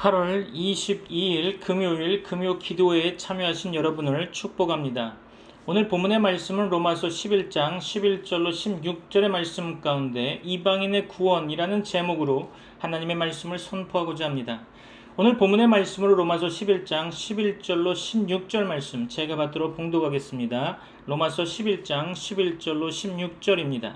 8월 22일 금요일 금요 기도회에 참여하신 여러분을 축복합니다. 오늘 본문의 말씀은 로마서 11장 11절로 16절의 말씀 가운데 이방인의 구원이라는 제목으로 하나님의 말씀을 선포하고자 합니다. 오늘 본문의 말씀으로 로마서 11장 11절로 16절 말씀 제가 받도록 봉독하겠습니다. 로마서 11장 11절로 16절입니다.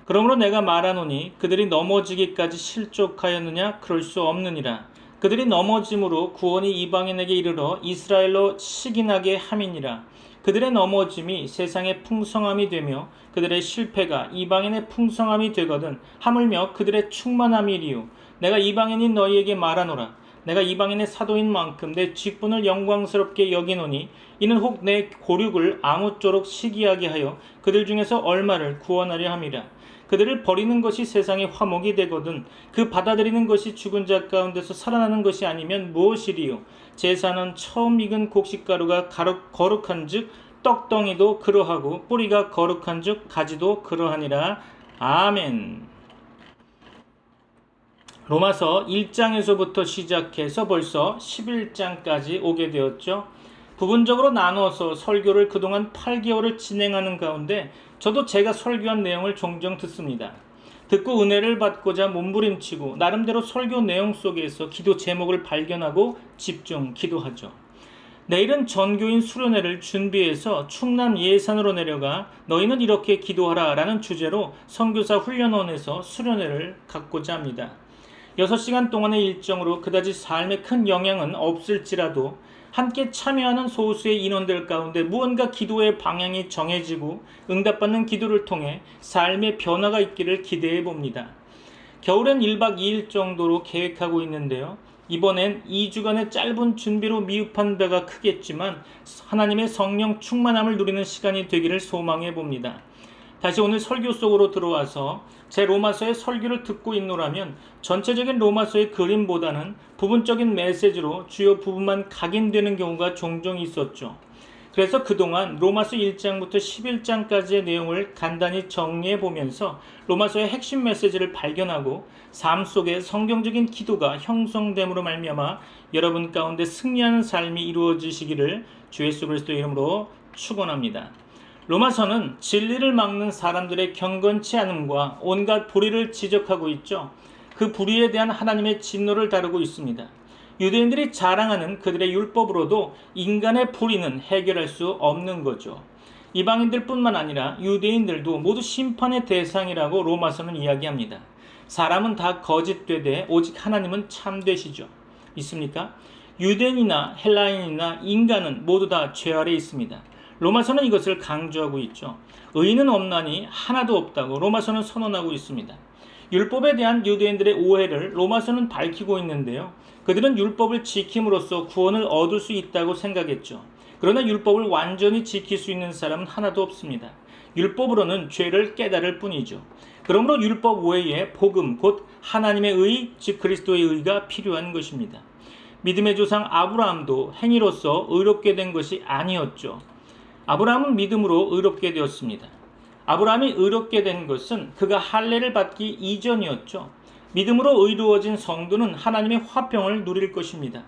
그러므로 내가 말하노니 그들이 넘어지기까지 실족하였느냐? 그럴 수 없느니라. 그들이 넘어짐으로 구원이 이방인에게 이르러 이스라엘로 시기나게 함이니라. 그들의 넘어짐이 세상의 풍성함이 되며 그들의 실패가 이방인의 풍성함이 되거든 하물며 그들의 충만함이리요. 내가 이방인인 너희에게 말하노라. 내가 이방인의 사도인 만큼 내 직분을 영광스럽게 여기노니 이는 혹 내 고륙을 아무쪼록 시기하게 하여 그들 중에서 얼마를 구원하려 함이라. 그들을 버리는 것이 세상의 화목이 되거든 그 받아들이는 것이 죽은 자 가운데서 살아나는 것이 아니면 무엇이리요. 제사는 처음 익은 곡식가루가 거룩한 즉 떡덩이도 그러하고 뿌리가 거룩한 즉 가지도 그러하니라. 아멘. 로마서 1장에서부터 시작해서 벌써 11장까지 오게 되었죠. 부분적으로 나눠서 설교를 그동안 8개월을 진행하는 가운데 저도 제가 설교한 내용을 종종 듣습니다. 듣고 은혜를 받고자 몸부림치고 나름대로 설교 내용 속에서 기도 제목을 발견하고 집중 기도하죠. 내일은 전교인 수련회를 준비해서 충남 예산으로 내려가 너희는 이렇게 기도하라 라는 주제로 선교사 훈련원에서 수련회를 갖고자 합니다. 6시간 동안의 일정으로 그다지 삶에 큰 영향은 없을지라도 함께 참여하는 소수의 인원들 가운데 무언가 기도의 방향이 정해지고 응답받는 기도를 통해 삶의 변화가 있기를 기대해 봅니다. 겨울엔 1박 2일 정도로 계획하고 있는데요. 이번엔 2주간의 짧은 준비로 미흡한 배가 크겠지만 하나님의 성령 충만함을 누리는 시간이 되기를 소망해 봅니다. 다시 오늘 설교 속으로 들어와서 제 로마서의 설교를 듣고 있노라면 전체적인 로마서의 그림보다는 부분적인 메시지로 주요 부분만 각인되는 경우가 종종 있었죠. 그래서 그동안 로마서 1장부터 11장까지의 내용을 간단히 정리해 보면서 로마서의 핵심 메시지를 발견하고 삶 속에 성경적인 기도가 형성됨으로 말미암아 여러분 가운데 승리하는 삶이 이루어지시기를 주 예수 그리스도의 이름으로 축원합니다. 로마서는 진리를 막는 사람들의 경건치 않음과 온갖 불의를 지적하고 있죠. 그 불의에 대한 하나님의 진노를 다루고 있습니다. 유대인들이 자랑하는 그들의 율법으로도 인간의 불의는 해결할 수 없는 거죠. 이방인들뿐만 아니라 유대인들도 모두 심판의 대상이라고 로마서는 이야기합니다. 사람은 다 거짓되되 오직 하나님은 참되시죠. 있습니까? 유대인이나 헬라인이나 인간은 모두 다 죄 아래 있습니다. 로마서는 이것을 강조하고 있죠. 의인은 없나니 하나도 없다고 로마서는 선언하고 있습니다. 율법에 대한 유대인들의 오해를 로마서는 밝히고 있는데요. 그들은 율법을 지킴으로써 구원을 얻을 수 있다고 생각했죠. 그러나 율법을 완전히 지킬 수 있는 사람은 하나도 없습니다. 율법으로는 죄를 깨달을 뿐이죠. 그러므로 율법 외에 복음, 곧 하나님의 의, 즉 그리스도의 의가 필요한 것입니다. 믿음의 조상 아브라함도 행위로서 의롭게 된 것이 아니었죠. 아브라함은 믿음으로 의롭게 되었습니다. 아브라함이 의롭게 된 것은 그가 할례를 받기 이전이었죠. 믿음으로 의로워진 성도는 하나님의 화평을 누릴 것입니다.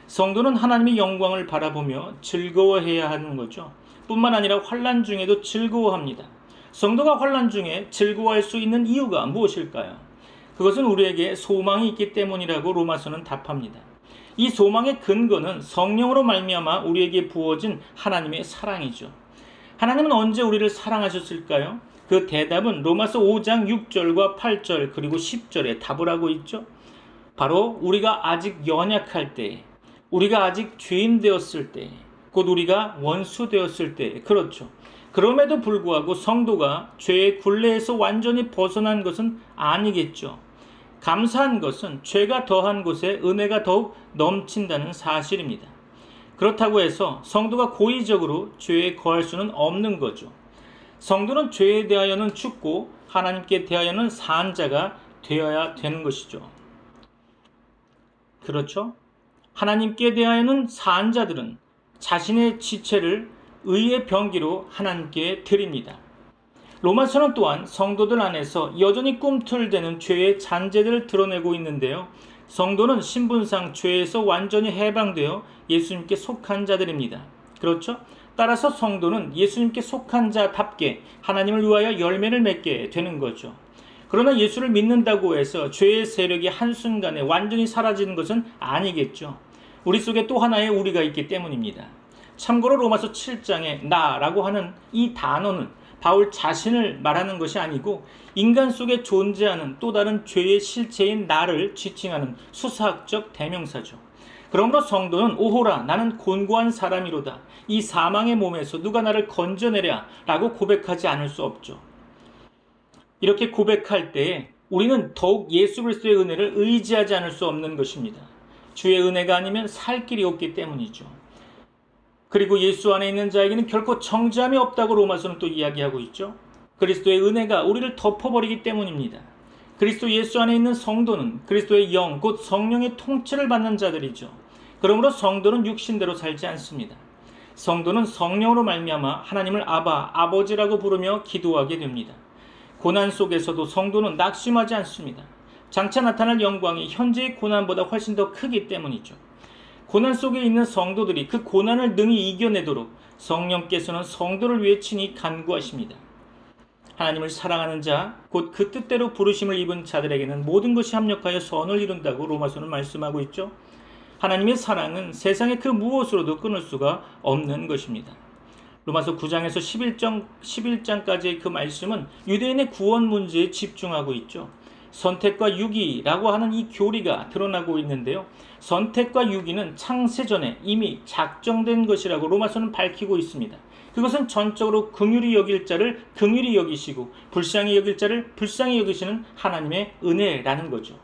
성도는 하나님의 영광을 바라보며 즐거워해야 하는 거죠. 뿐만 아니라 환난 중에도 즐거워합니다. 성도가 환난 중에 즐거워할 수 있는 이유가 무엇일까요? 그것은 우리에게 소망이 있기 때문이라고 로마서는 답합니다. 이 소망의 근거는 성령으로 말미암아 우리에게 부어진 하나님의 사랑이죠. 하나님은 언제 우리를 사랑하셨을까요? 그 대답은 로마서 5장 6절과 8절 그리고 10절에 답을 하고 있죠. 바로 우리가 아직 연약할 때, 우리가 아직 죄인 되었을 때, 곧 우리가 원수 되었을 때, 그렇죠. 그럼에도 불구하고 성도가 죄의 굴레에서 완전히 벗어난 것은 아니겠죠. 감사한 것은 죄가 더한 곳에 은혜가 더욱 넘친다는 사실입니다. 그렇다고 해서 성도가 고의적으로 죄에 거할 수는 없는 거죠. 성도는 죄에 대하여는 죽고 하나님께 대하여는 산 자가 되어야 되는 것이죠. 그렇죠? 하나님께 대하여는 산 자들은 자신의 지체를 의의 병기로 하나님께 드립니다. 로마서는 또한 성도들 안에서 여전히 꿈틀대는 죄의 잔재들을 드러내고 있는데요. 성도는 신분상 죄에서 완전히 해방되어 예수님께 속한 자들입니다. 그렇죠? 따라서 성도는 예수님께 속한 자답게 하나님을 위하여 열매를 맺게 되는 거죠. 그러나 예수를 믿는다고 해서 죄의 세력이 한순간에 완전히 사라지는 것은 아니겠죠. 우리 속에 또 하나의 우리가 있기 때문입니다. 참고로 로마서 7장에 나라고 하는 이 단어는 바울 자신을 말하는 것이 아니고 인간 속에 존재하는 또 다른 죄의 실체인 나를 지칭하는 수사학적 대명사죠. 그러므로 성도는 오호라 나는 곤고한 사람이로다. 이 사망의 몸에서 누가 나를 건져내랴 라고 고백하지 않을 수 없죠. 이렇게 고백할 때에 우리는 더욱 예수 그리스도의 은혜를 의지하지 않을 수 없는 것입니다. 주의 은혜가 아니면 살 길이 없기 때문이죠. 그리고 예수 안에 있는 자에게는 결코 정죄함이 없다고 로마서는 또 이야기하고 있죠. 그리스도의 은혜가 우리를 덮어버리기 때문입니다. 그리스도 예수 안에 있는 성도는 그리스도의 영, 곧 성령의 통치를 받는 자들이죠. 그러므로 성도는 육신대로 살지 않습니다. 성도는 성령으로 말미암아 하나님을 아바, 아버지라고 부르며 기도하게 됩니다. 고난 속에서도 성도는 낙심하지 않습니다. 장차 나타날 영광이 현재의 고난보다 훨씬 더 크기 때문이죠. 고난 속에 있는 성도들이 그 고난을 능히 이겨내도록 성령께서는 성도를 위해 친히 간구하십니다. 하나님을 사랑하는 자, 곧 그 뜻대로 부르심을 입은 자들에게는 모든 것이 합력하여 선을 이룬다고 로마서는 말씀하고 있죠. 하나님의 사랑은 세상의 그 무엇으로도 끊을 수가 없는 것입니다. 로마서 9장에서 11장까지의 그 말씀은 유대인의 구원 문제에 집중하고 있죠. 선택과 유기라고 하는 이 교리가 드러나고 있는데요. 선택과 유기는 창세전에 이미 작정된 것이라고 로마서는 밝히고 있습니다. 그것은 전적으로 긍휼히 여길 자를 긍휼히 여기시고 불쌍히 여길 자를 불쌍히 여기시는 하나님의 은혜라는 거죠.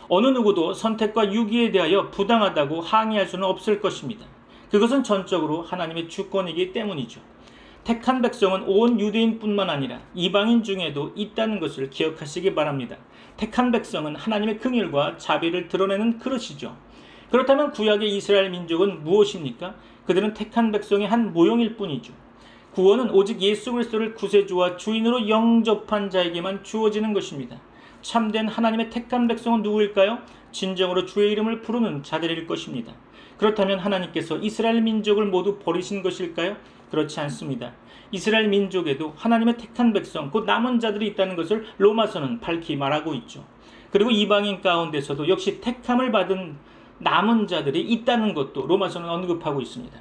어느 누구도 선택과 유기에 대하여 부당하다고 항의할 수는 없을 것입니다. 그것은 전적으로 하나님의 주권이기 때문이죠. 택한 백성은 온 유대인뿐만 아니라 이방인 중에도 있다는 것을 기억하시기 바랍니다. 택한 백성은 하나님의 긍휼과 자비를 드러내는 그릇이죠. 그렇다면 구약의 이스라엘 민족은 무엇입니까? 그들은 택한 백성의 한 모형일 뿐이죠. 구원은 오직 예수 그리스도를 구세주와 주인으로 영접한 자에게만 주어지는 것입니다. 참된 하나님의 택한 백성은 누구일까요? 진정으로 주의 이름을 부르는 자들일 것입니다. 그렇다면 하나님께서 이스라엘 민족을 모두 버리신 것일까요? 그렇지 않습니다. 이스라엘 민족에도 하나님의 택한 백성, 곧 남은 자들이 있다는 것을 로마서는 밝히 말하고 있죠. 그리고 이방인 가운데서도 역시 택함을 받은 남은 자들이 있다는 것도 로마서는 언급하고 있습니다.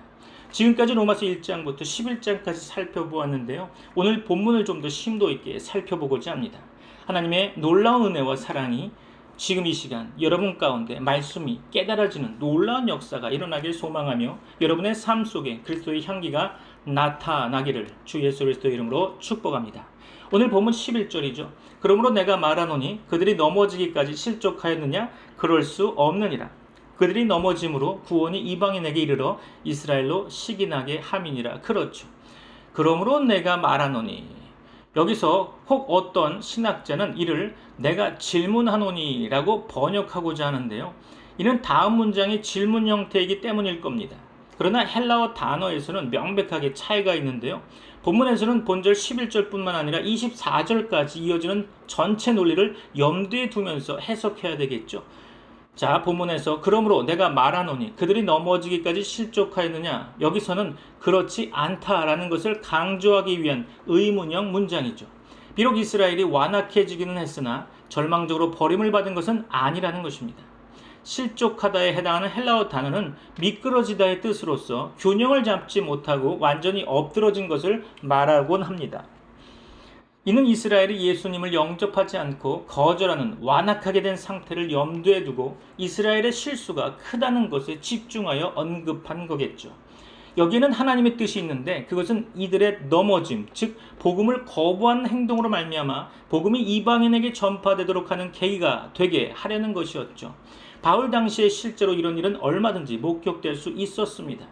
지금까지 로마서 1장부터 11장까지 살펴보았는데요. 오늘 본문을 좀 더 심도 있게 살펴보고자 합니다. 하나님의 놀라운 은혜와 사랑이 지금 이 시간 여러분 가운데 말씀이 깨달아지는 놀라운 역사가 일어나길 소망하며 여러분의 삶 속에 그리스도의 향기가 나타나기를 주 예수 그리스도의 이름으로 축복합니다. 오늘 본문 11절이죠. 그러므로 내가 말하노니 그들이 넘어지기까지 실족하였느냐? 그럴 수 없느니라. 그들이 넘어짐으로 구원이 이방인에게 이르러 이스라엘로 시기나게 함이니라. 그렇죠. 그러므로 내가 말하노니, 여기서 혹 어떤 신학자는 이를 내가 질문하노니 라고 번역하고자 하는데요. 이는 다음 문장의 질문 형태이기 때문일 겁니다. 그러나 헬라어 단어에서는 명백하게 차이가 있는데요. 본문에서는 본절 11절뿐만 아니라 24절까지 이어지는 전체 논리를 염두에 두면서 해석해야 되겠죠. 자, 본문에서 그러므로 내가 말하노니 그들이 넘어지기까지 실족하였느냐? 여기서는 그렇지 않다라는 것을 강조하기 위한 의문형 문장이죠. 비록 이스라엘이 완악해지기는 했으나 절망적으로 버림을 받은 것은 아니라는 것입니다. 실족하다에 해당하는 헬라어 단어는 미끄러지다의 뜻으로서 균형을 잡지 못하고 완전히 엎드러진 것을 말하곤 합니다. 이는 이스라엘이 예수님을 영접하지 않고 거절하는 완악하게 된 상태를 염두에 두고 이스라엘의 실수가 크다는 것에 집중하여 언급한 거겠죠. 여기에는 하나님의 뜻이 있는데 그것은 이들의 넘어짐, 즉 복음을 거부한 행동으로 말미암아 복음이 이방인에게 전파되도록 하는 계기가 되게 하려는 것이었죠. 바울 당시에 실제로 이런 일은 얼마든지 목격될 수 있었습니다.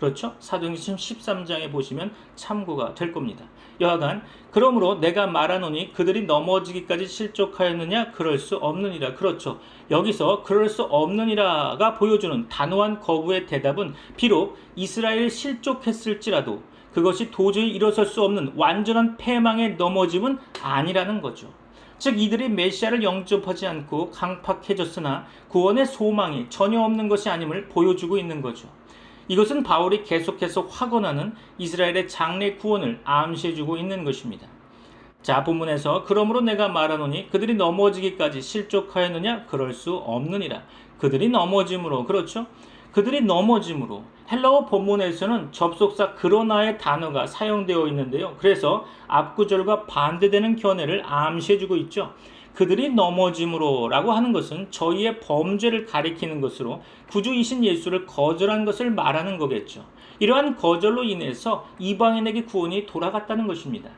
그렇죠? 사도행전 13장에 보시면 참고가 될 겁니다. 여하간 그러므로 내가 말하노니 그들이 넘어지기까지 실족하였느냐? 그럴 수 없느니라. 그렇죠. 여기서 그럴 수 없느니라가 보여주는 단호한 거부의 대답은 비록 이스라엘이 실족했을지라도 그것이 도저히 일어설 수 없는 완전한 패망의 넘어짐은 아니라는 거죠. 즉 이들이 메시아를 영접하지 않고 강팍해졌으나 구원의 소망이 전혀 없는 것이 아님을 보여주고 있는 거죠. 이것은 바울이 계속해서 확언하는 이스라엘의 장래 구원을 암시해주고 있는 것입니다. 자, 본문에서 그러므로 내가 말하노니 그들이 넘어지기까지 실족하였느냐? 그럴 수 없느니라. 그들이 넘어짐으로, 그렇죠? 그들이 넘어짐으로. 헬라어 본문에서는 접속사 그러나의 단어가 사용되어 있는데요. 그래서 앞구절과 반대되는 견해를 암시해주고 있죠. 그들이 넘어짐으로 라고 하는 것은 저희의 범죄를 가리키는 것으로 구주이신 예수를 거절한 것을 말하는 거겠죠. 이러한 거절로 인해서 이방인에게 구원이 돌아갔다는 것입니다.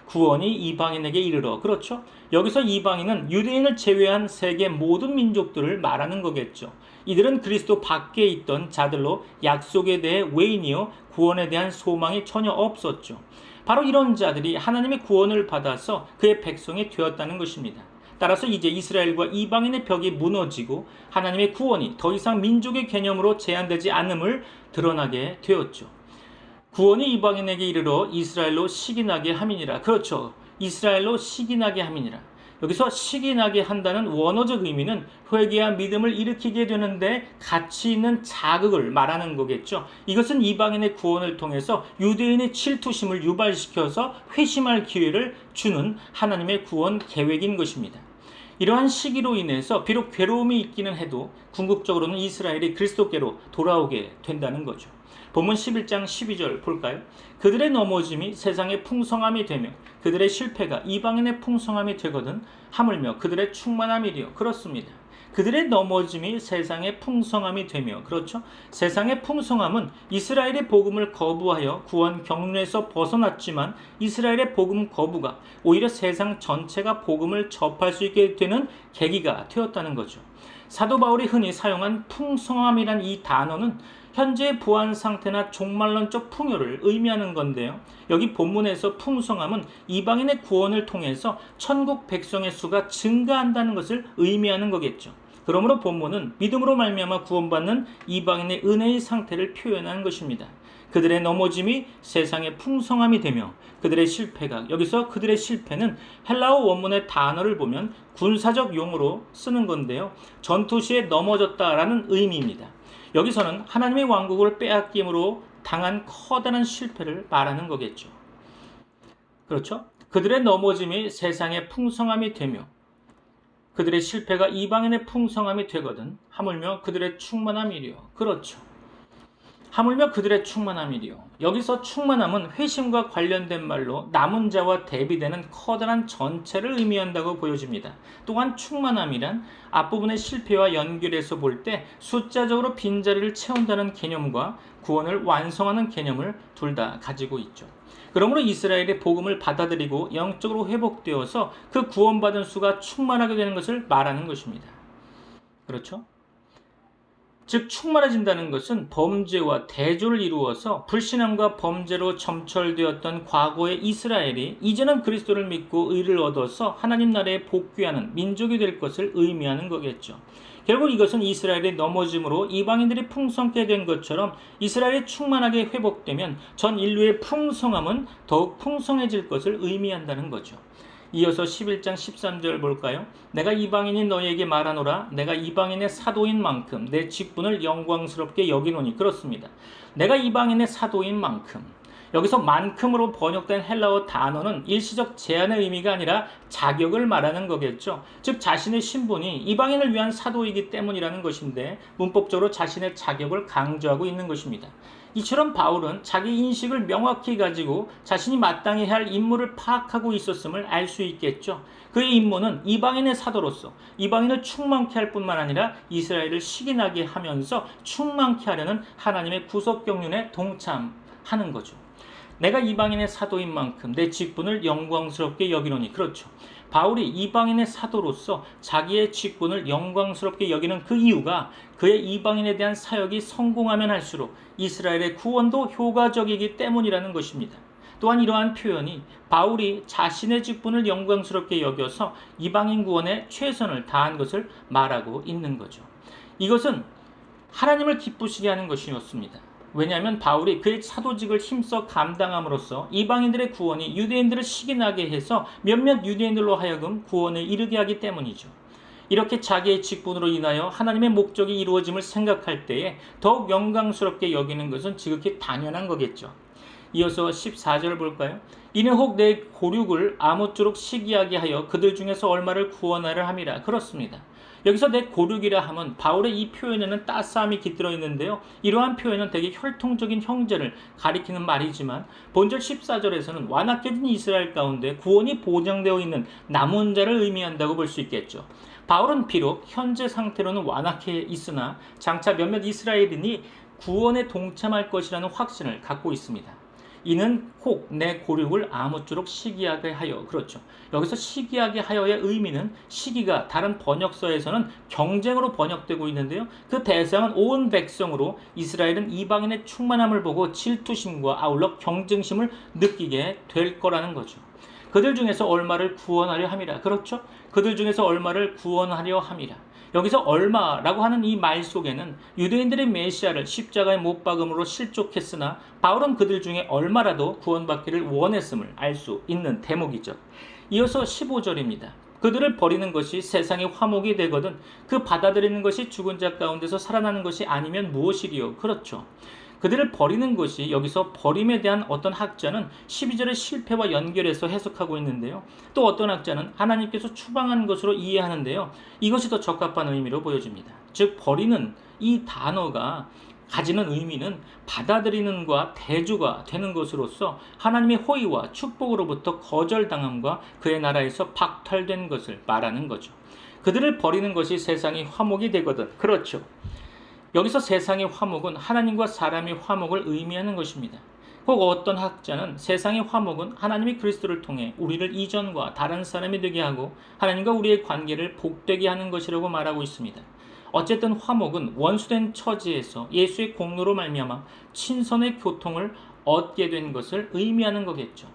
구원이 이방인에게 이르러, 그렇죠? 여기서 이방인은 유대인을 제외한 세계 모든 민족들을 말하는 거겠죠. 이들은 그리스도 밖에 있던 자들로 약속에 대해 외인이요 구원에 대한 소망이 전혀 없었죠. 바로 이런 자들이 하나님의 구원을 받아서 그의 백성이 되었다는 것입니다. 따라서 이제 이스라엘과 이방인의 벽이 무너지고 하나님의 구원이 더 이상 민족의 개념으로 제한되지 않음을 드러나게 되었죠. 구원이 이방인에게 이르러 이스라엘로 시기나게 함이니라. 그렇죠. 이스라엘로 시기나게 함이니라. 여기서 시기나게 한다는 원어적 의미는 회개와 믿음을 일으키게 되는데 가치 있는 자극을 말하는 거겠죠. 이것은 이방인의 구원을 통해서 유대인의 질투심을 유발시켜서 회심할 기회를 주는 하나님의 구원 계획인 것입니다. 이러한 시기로 인해서 비록 괴로움이 있기는 해도 궁극적으로는 이스라엘이 그리스도께로 돌아오게 된다는 거죠. 본문 11장 12절 볼까요? 그들의 넘어짐이 세상의 풍성함이 되며 그들의 실패가 이방인의 풍성함이 되거든 하물며 그들의 충만함이리요. 그렇습니다. 그들의 넘어짐이 세상의 풍성함이 되며, 그렇죠? 세상의 풍성함은 이스라엘의 복음을 거부하여 구원 경륜에서 벗어났지만 이스라엘의 복음 거부가 오히려 세상 전체가 복음을 접할 수 있게 되는 계기가 되었다는 거죠. 사도 바울이 흔히 사용한 풍성함이란 이 단어는 현재의 부한 상태나 종말론적 풍요를 의미하는 건데요. 여기 본문에서 풍성함은 이방인의 구원을 통해서 천국 백성의 수가 증가한다는 것을 의미하는 거겠죠. 그러므로 본문은 믿음으로 말미암아 구원받는 이방인의 은혜의 상태를 표현하는 것입니다. 그들의 넘어짐이 세상의 풍성함이 되며 그들의 실패가, 여기서 그들의 실패는 헬라어 원문의 단어를 보면 군사적 용어로 쓰는 건데요. 전투 시에 넘어졌다라는 의미입니다. 여기서는 하나님의 왕국을 빼앗김으로 당한 커다란 실패를 말하는 거겠죠. 그렇죠? 그들의 넘어짐이 세상의 풍성함이 되며 그들의 실패가 이방인의 풍성함이 되거든 하물며 그들의 충만함이리요. 그렇죠. 하물며 그들의 충만함이리요. 여기서 충만함은 회심과 관련된 말로 남은 자와 대비되는 커다란 전체를 의미한다고 보여집니다. 또한 충만함이란 앞부분의 실패와 연결해서 볼 때 숫자적으로 빈자리를 채운다는 개념과 구원을 완성하는 개념을 둘 다 가지고 있죠. 그러므로 이스라엘의 복음을 받아들이고 영적으로 회복되어서 그 구원받은 수가 충만하게 되는 것을 말하는 것입니다. 그렇죠? 즉 충만해진다는 것은 범죄와 대조를 이루어서 불신앙과 범죄로 점철되었던 과거의 이스라엘이 이제는 그리스도를 믿고 의를 얻어서 하나님 나라에 복귀하는 민족이 될 것을 의미하는 거겠죠. 결국 이것은 이스라엘의 넘어짐으로 이방인들이 풍성케 된 것처럼 이스라엘이 충만하게 회복되면 전 인류의 풍성함은 더욱 풍성해질 것을 의미한다는 거죠. 이어서 11장 13절 볼까요? 내가 이방인인 너희에게 말하노라. 내가 이방인의 사도인 만큼 내 직분을 영광스럽게 여기노니. 그렇습니다. 내가 이방인의 사도인 만큼. 여기서 만큼으로 번역된 헬라어 단어는 일시적 제한의 의미가 아니라 자격을 말하는 거겠죠. 즉 자신의 신분이 이방인을 위한 사도이기 때문이라는 것인데 문법적으로 자신의 자격을 강조하고 있는 것입니다. 이처럼 바울은 자기 인식을 명확히 가지고 자신이 마땅히 할 임무를 파악하고 있었음을 알 수 있겠죠. 그의 임무는 이방인의 사도로서 이방인을 충만케 할 뿐만 아니라 이스라엘을 시기나게 하면서 충만케 하려는 하나님의 구속 경륜에 동참하는 거죠. 내가 이방인의 사도인 만큼 내 직분을 영광스럽게 여기노니. 그렇죠. 바울이 이방인의 사도로서 자기의 직분을 영광스럽게 여기는 그 이유가 그의 이방인에 대한 사역이 성공하면 할수록 이스라엘의 구원도 효과적이기 때문이라는 것입니다. 또한 이러한 표현이 바울이 자신의 직분을 영광스럽게 여겨서 이방인 구원에 최선을 다한 것을 말하고 있는 거죠. 이것은 하나님을 기쁘시게 하는 것이었습니다. 왜냐하면 바울이 그의 사도직을 힘써 감당함으로써 이방인들의 구원이 유대인들을 시기나게 해서 몇몇 유대인들로 하여금 구원에 이르게 하기 때문이죠. 이렇게 자기의 직분으로 인하여 하나님의 목적이 이루어짐을 생각할 때에 더욱 영광스럽게 여기는 것은 지극히 당연한 거겠죠. 이어서 14절 볼까요? 이는 혹 내 고륙을 아무쪼록 시기하게 하여 그들 중에서 얼마를 구원하려 함이라. 그렇습니다. 여기서 내 고륙이라 함은 바울의 이 표현에는 따스함이 깃들어 있는데요. 이러한 표현은 되게 혈통적인 형제를 가리키는 말이지만 본절 14절에서는 완악해진 이스라엘 가운데 구원이 보장되어 있는 남은 자를 의미한다고 볼 수 있겠죠. 바울은 비록 현재 상태로는 완악해 있으나 장차 몇몇 이스라엘인이 구원에 동참할 것이라는 확신을 갖고 있습니다. 이는 혹 내 고륙을 아무쪼록 시기하게 하여. 그렇죠. 여기서 시기하게 하여의 의미는 시기가 다른 번역서에서는 경쟁으로 번역되고 있는데요. 그 대상은 온 백성으로 이스라엘은 이방인의 충만함을 보고 질투심과 아울러 경쟁심을 느끼게 될 거라는 거죠. 그들 중에서 얼마를 구원하려 함이라. 그렇죠? 그들 중에서 얼마를 구원하려 함이라. 여기서 얼마라고 하는 이 말 속에는 유대인들의 메시아를 십자가에 못 박음으로 실족했으나 바울은 그들 중에 얼마라도 구원받기를 원했음을 알 수 있는 대목이죠. 이어서 15절입니다. 그들을 버리는 것이 세상의 화목이 되거든 그 받아들이는 것이 죽은 자 가운데서 살아나는 것이 아니면 무엇이리요. 그렇죠. 그들을 버리는 것이 여기서 버림에 대한 어떤 학자는 12절의 실패와 연결해서 해석하고 있는데요. 또 어떤 학자는 하나님께서 추방한 것으로 이해하는데요. 이것이 더 적합한 의미로 보여집니다. 즉 버리는 이 단어가 가지는 의미는 받아들이는과 대주가 되는 것으로서 하나님의 호의와 축복으로부터 거절당함과 그의 나라에서 박탈된 것을 말하는 거죠. 그들을 버리는 것이 세상의 화목이 되거든. 그렇죠. 여기서 세상의 화목은 하나님과 사람의 화목을 의미하는 것입니다. 혹 어떤 학자는 세상의 화목은 하나님이 그리스도를 통해 우리를 이전과 다른 사람이 되게 하고 하나님과 우리의 관계를 복되게 하는 것이라고 말하고 있습니다. 어쨌든 화목은 원수된 처지에서 예수의 공로로 말미암아 친선의 교통을 얻게 된 것을 의미하는 거겠죠.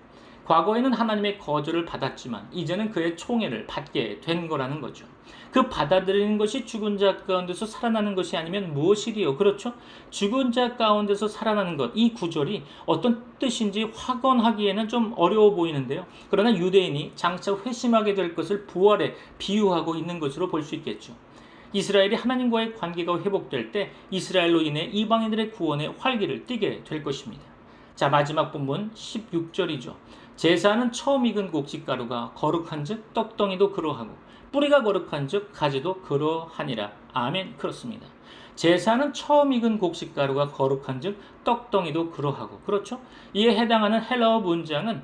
과거에는 하나님의 거절을 받았지만 이제는 그의 총애를 받게 된 거라는 거죠. 그 받아들이는 것이 죽은 자 가운데서 살아나는 것이 아니면 무엇이리요? 그렇죠? 죽은 자 가운데서 살아나는 것, 이 구절이 어떤 뜻인지 확언하기에는 좀 어려워 보이는데요. 그러나 유대인이 장차 회심하게 될 것을 부활에 비유하고 있는 것으로 볼 수 있겠죠. 이스라엘이 하나님과의 관계가 회복될 때 이스라엘로 인해 이방인들의 구원에 활기를 띠게 될 것입니다. 자, 마지막 본문 16절이죠. 제사는 처음 익은 곡식가루가 거룩한즉 떡덩이도 그러하고 뿌리가 거룩한즉 가지도 그러하니라. 아멘. 그렇습니다. 제사는 처음 익은 곡식가루가 거룩한즉 떡덩이도 그러하고. 그렇죠? 이에 해당하는 헬라어 문장은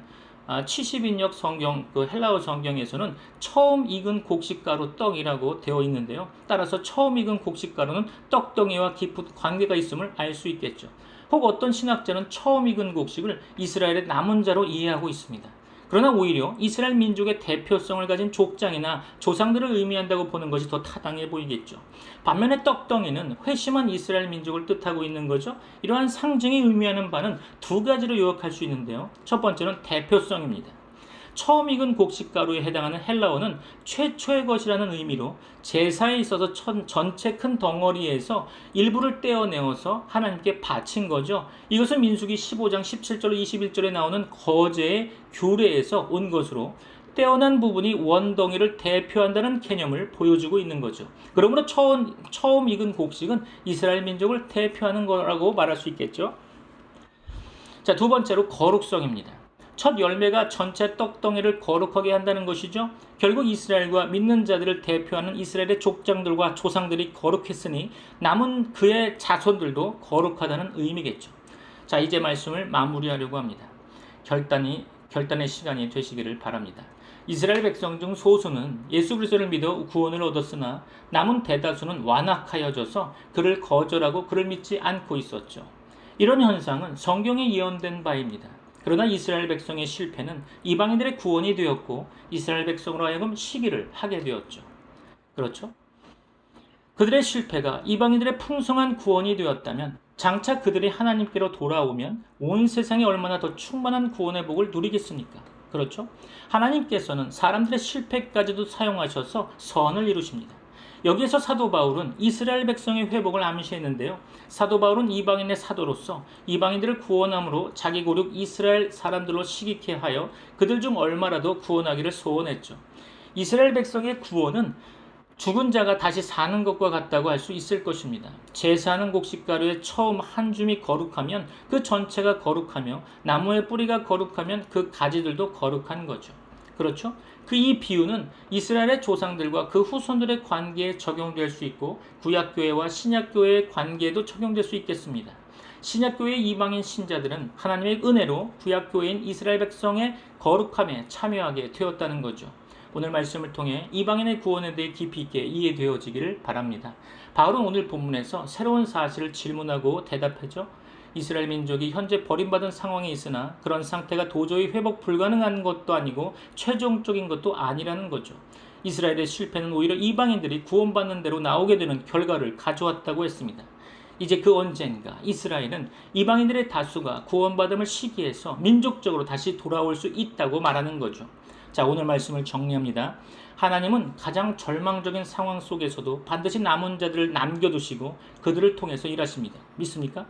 70인역 성경, 그 헬라어 성경에서는 처음 익은 곡식가루 떡이라고 되어 있는데요. 따라서 처음 익은 곡식가루는 떡덩이와 깊은 관계가 있음을 알 수 있겠죠. 혹 어떤 신학자는 처음 익은 곡식을 이스라엘의 남은 자로 이해하고 있습니다. 그러나 오히려 이스라엘 민족의 대표성을 가진 족장이나 조상들을 의미한다고 보는 것이 더 타당해 보이겠죠. 반면에 떡덩이는 회심한 이스라엘 민족을 뜻하고 있는 거죠. 이러한 상징이 의미하는 바는 두 가지로 요약할 수 있는데요. 첫 번째는 대표성입니다. 처음 익은 곡식가루에 해당하는 헬라어는 최초의 것이라는 의미로 제사에 있어서 전체 큰 덩어리에서 일부를 떼어내어서 하나님께 바친 거죠. 이것은 민수기 15장 17절 21절에 나오는 거제의 규례에서 온 것으로 떼어난 부분이 원덩이를 대표한다는 개념을 보여주고 있는 거죠. 그러므로 처음 익은 곡식은 이스라엘 민족을 대표하는 거라고 말할 수 있겠죠. 자, 두 번째로 거룩성입니다. 첫 열매가 전체 떡덩이를 거룩하게 한다는 것이죠. 결국 이스라엘과 믿는 자들을 대표하는 이스라엘의 족장들과 조상들이 거룩했으니 남은 그의 자손들도 거룩하다는 의미겠죠. 자, 이제 말씀을 마무리하려고 합니다. 결단의 시간이 되시기를 바랍니다. 이스라엘 백성 중 소수는 예수 그리스도를 믿어 구원을 얻었으나 남은 대다수는 완악하여져서 그를 거절하고 그를 믿지 않고 있었죠. 이런 현상은 성경에 예언된 바입니다. 그러나 이스라엘 백성의 실패는 이방인들의 구원이 되었고 이스라엘 백성으로 하여금 시기를 하게 되었죠. 그렇죠? 그들의 실패가 이방인들의 풍성한 구원이 되었다면 장차 그들이 하나님께로 돌아오면 온 세상에 얼마나 더 충만한 구원의 복을 누리겠습니까? 그렇죠? 하나님께서는 사람들의 실패까지도 사용하셔서 선을 이루십니다. 여기에서 사도 바울은 이스라엘 백성의 회복을 암시했는데요. 사도 바울은 이방인의 사도로서 이방인들을 구원함으로 자기 고륙 이스라엘 사람들로 시기케 하여 그들 중 얼마라도 구원하기를 소원했죠. 이스라엘 백성의 구원은 죽은 자가 다시 사는 것과 같다고 할 수 있을 것입니다. 제사하는 곡식가루의 처음 한 줌이 거룩하면 그 전체가 거룩하며 나무의 뿌리가 거룩하면 그 가지들도 거룩한 거죠. 그렇죠? 그 이 비유는 이스라엘의 조상들과 그 후손들의 관계에 적용될 수 있고 구약교회와 신약교회의 관계에도 적용될 수 있겠습니다. 신약교회의 이방인 신자들은 하나님의 은혜로 구약교회인 이스라엘 백성의 거룩함에 참여하게 되었다는 거죠. 오늘 말씀을 통해 이방인의 구원에 대해 깊이 있게 이해되어지기를 바랍니다. 바울은 오늘 본문에서 새로운 사실을 질문하고 대답하죠. 이스라엘 민족이 현재 버림받은 상황에 있으나 그런 상태가 도저히 회복 불가능한 것도 아니고 최종적인 것도 아니라는 거죠. 이스라엘의 실패는 오히려 이방인들이 구원받는 대로 나오게 되는 결과를 가져왔다고 했습니다. 이제 그 언젠가 이스라엘은 이방인들의 다수가 구원받음을 시기해서 민족적으로 다시 돌아올 수 있다고 말하는 거죠. 자, 오늘 말씀을 정리합니다. 하나님은 가장 절망적인 상황 속에서도 반드시 남은 자들을 남겨두시고 그들을 통해서 일하십니다. 믿습니까?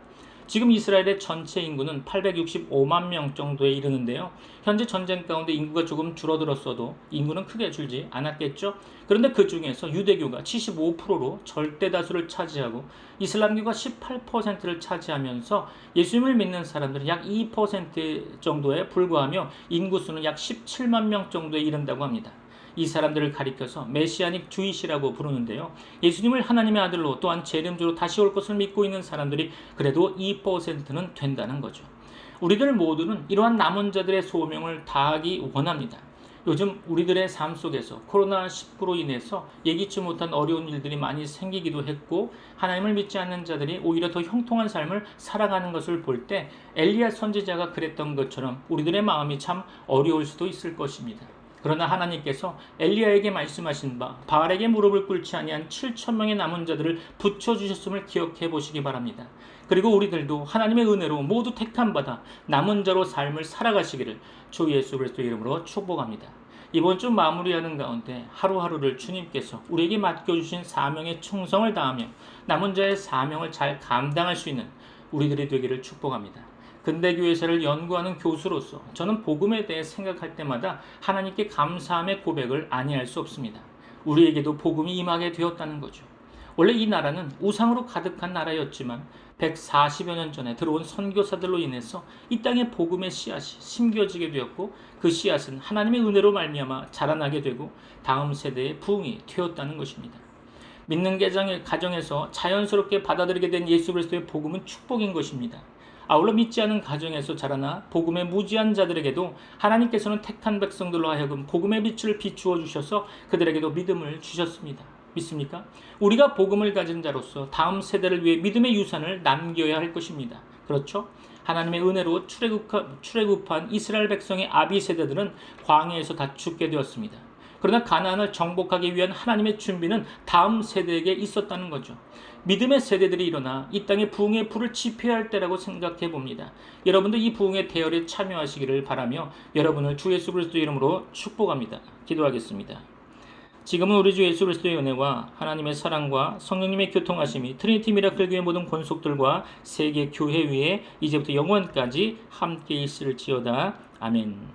지금 이스라엘의 전체 인구는 865만 명 정도에 이르는데요. 현재 전쟁 가운데 인구가 조금 줄어들었어도 인구는 크게 줄지 않았겠죠. 그런데 그 중에서 유대교가 75%로 절대 다수를 차지하고 이슬람교가 18%를 차지하면서 예수님을 믿는 사람들은 약 2% 정도에 불과하며 인구수는 약 17만 명 정도에 이른다고 합니다. 이 사람들을 가리켜서 메시아닉 주이시라고 부르는데요. 예수님을 하나님의 아들로 또한 재림주로 다시 올 것을 믿고 있는 사람들이 그래도 2%는 된다는 거죠. 우리들 모두는 이러한 남은 자들의 소명을 다하기 원합니다. 요즘 우리들의 삶 속에서 코로나19로 인해서 예기치 못한 어려운 일들이 많이 생기기도 했고 하나님을 믿지 않는 자들이 오히려 더 형통한 삶을 살아가는 것을 볼 때 엘리야 선지자가 그랬던 것처럼 우리들의 마음이 참 어려울 수도 있을 것입니다. 그러나 하나님께서 엘리야에게 말씀하신 바 바알에게 무릎을 꿇지 아니한 7,000명의 남은 자들을 붙여주셨음을 기억해 보시기 바랍니다. 그리고 우리들도 하나님의 은혜로 모두 택함 받아 남은 자로 삶을 살아가시기를 주 예수 그리스도 이름으로 축복합니다. 이번 주 마무리하는 가운데 하루하루를 주님께서 우리에게 맡겨주신 사명에 충성을 다하며 남은 자의 사명을 잘 감당할 수 있는 우리들이 되기를 축복합니다. 근대교회사를 연구하는 교수로서 저는 복음에 대해 생각할 때마다 하나님께 감사함의 고백을 아니할 수 없습니다. 우리에게도 복음이 임하게 되었다는 거죠. 원래 이 나라는 우상으로 가득한 나라였지만 140여 년 전에 들어온 선교사들로 인해서 이 땅에 복음의 씨앗이 심겨지게 되었고 그 씨앗은 하나님의 은혜로 말미암아 자라나게 되고 다음 세대의 부흥이 되었다는 것입니다. 믿는 가정에서 자연스럽게 받아들이게 된 예수 그리스도의 복음은 축복인 것입니다. 아울러 믿지 않은 가정에서 자라나 복음에 무지한 자들에게도 하나님께서는 택한 백성들로 하여금 복음의 빛을 비추어 주셔서 그들에게도 믿음을 주셨습니다. 믿습니까? 우리가 복음을 가진 자로서 다음 세대를 위해 믿음의 유산을 남겨야 할 것입니다. 그렇죠? 하나님의 은혜로 출애굽한 이스라엘 백성의 아비 세대들은 광야에서 다 죽게 되었습니다. 그러나 가나안을 정복하기 위한 하나님의 준비는 다음 세대에게 있었다는 거죠. 믿음의 세대들이 일어나 이 땅의 부흥의 불을 지펴야 할 때라고 생각해 봅니다. 여러분도 이 부흥의 대열에 참여하시기를 바라며 여러분을 주 예수 그리스도 이름으로 축복합니다. 기도하겠습니다. 지금은 우리 주 예수 그리스도의 은혜와 하나님의 사랑과 성령님의 교통하심이 트리니티 미라클 교회 모든 권속들과 세계 교회 위에 이제부터 영원까지 함께 있을지어다. 아멘.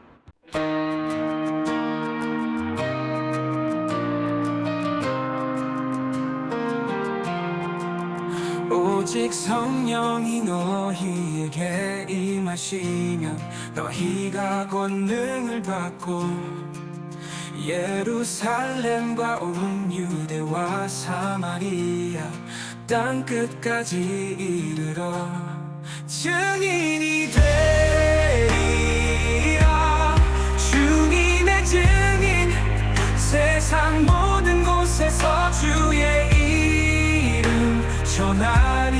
오직 성령이 너희에게 임하시면 너희가 권능을 받고 예루살렘과 온 유대와 사마리아 땅 끝까지 이르러 증인이 되리라. 주님의 증인 세상 모든 곳에서 주의 이름 전하리.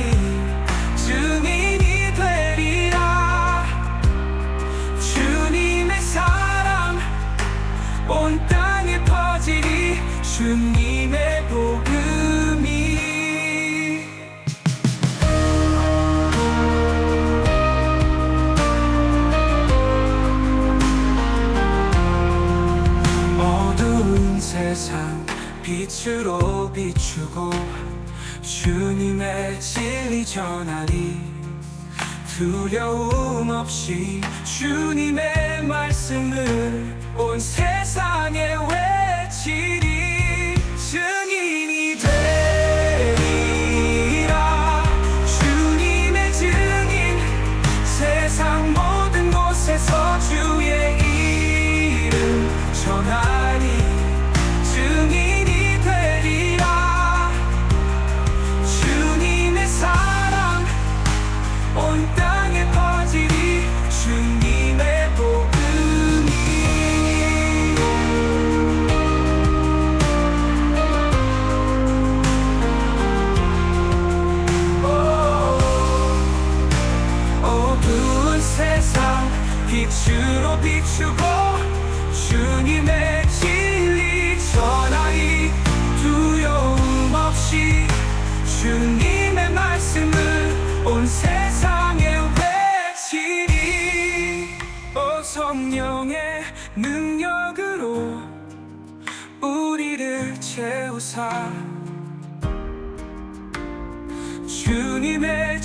증인이 되리라. 주님의 사랑 온 땅에 퍼지리. 주님의 복음이 어두운 세상 빛으로 비추 주님의 진리 전하리 두려움 없이 주님의 말씀을 온 세상에 외치리 증인이 되리라 주님의 증인 세상 모든 곳에서 주의 이름 전하리 증인이 되리라 주님의 사랑 온 땅에 퍼지리 주님의 복음이 어두운 세상 빛으로 비추고 주님의 진리 전하리 두려움 없이 주님의 말씀을 온 세상에 외치리 오 성령의 능력으로 우리를 채우사 주님의